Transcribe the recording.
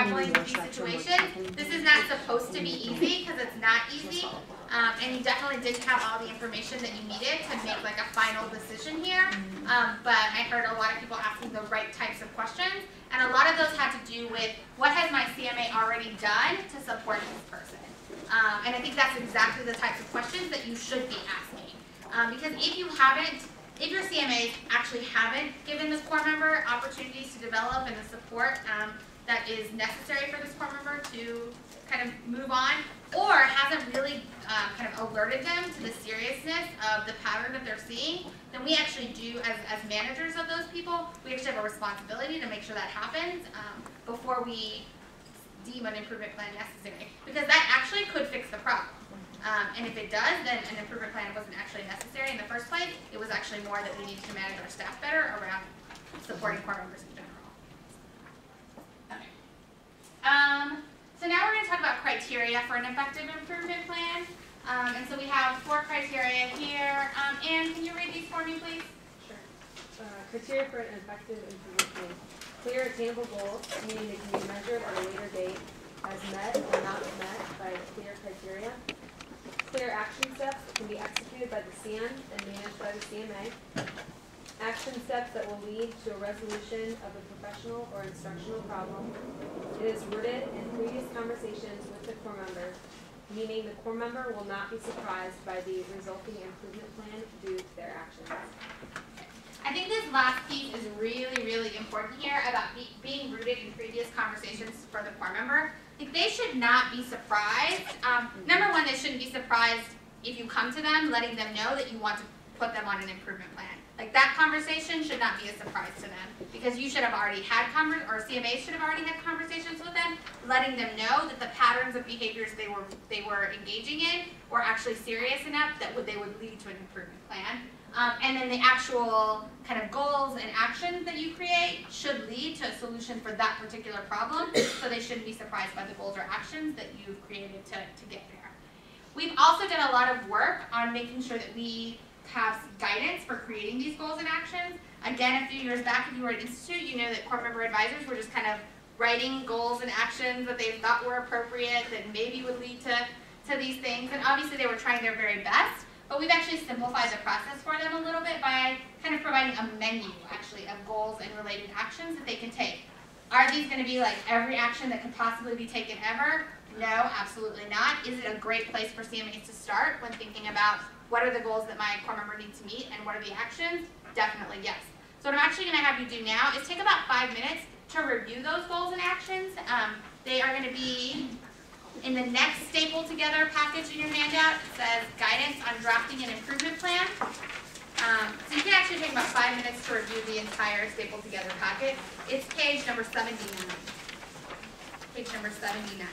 juggling these situations. This is not supposed to be easy because it's not easy. And you definitely didn't have all the information that you needed to make like a final decision here. But I heard a lot of people asking the right types of questions. And a lot of those had to do with what has my CMA already done to support this person. And I think that's exactly the types of questions that you should be asking. Because if your CMAs actually haven't given this core member opportunities to develop and the support that is necessary for this core member to kind of move on, or hasn't really kind of alerted them to the seriousness of the pattern that they're seeing, then we actually do, as managers of those people, we actually have a responsibility to make sure that happens before we deem an improvement plan necessary, because that actually could fix the problem. And if it does, then an improvement plan wasn't actually necessary in the first place. It was actually more that we need to manage our staff better around supporting core members in general. Okay. So now we're going to talk about criteria for an effective improvement plan. And so we have 4 criteria here. Anne, can you read these for me, please? Sure. Criteria for an effective improvement plan. Clear attainable goals, meaning they can be measured at a later date as met or not met by clear criteria. Clear action steps that can be executed by the CN and managed by the CMA. Action steps that will lead to a resolution of a professional or instructional problem. It is rooted in previous conversations with the core member, meaning the core member will not be surprised by the resulting improvement plan due to their actions. I think this last piece is really, really important here about being rooted in previous conversations for the core member. Like, they should not be surprised. Number one, they shouldn't be surprised if you come to them letting them know that you want to put them on an improvement plan. Like, that conversation should not be a surprise to them, because you should have already had or CMAs should have already had conversations with them, letting them know that the patterns of behaviors they were engaging in were actually serious enough that they would lead to an improvement plan. And then the actual kind of goals and actions that you create should lead to a solution for that particular problem, so they shouldn't be surprised by the goals or actions that you've created to get there. We've also done a lot of work on making sure that we have guidance for creating these goals and actions. Again, a few years back, if you were at Institute, you know that core member advisors were just kind of writing goals and actions that they thought were appropriate, that maybe would lead to these things, and obviously they were trying their very best. But we've actually simplified the process for them a little bit by kind of providing a menu, actually, of goals and related actions that they can take. Are these going to be like every action that could possibly be taken ever? No, absolutely not. Is it a great place for CMAs to start when thinking about what are the goals that my core member needs to meet and what are the actions? Definitely yes. So what I'm actually going to have you do now is take about 5 minutes to review those goals and actions. They are going to be in the next stapled together package in your handout. It says guidance on drafting an improvement plan. So you can actually take about 5 minutes to review the entire stapled together packet. It's page number 79. Page number 79.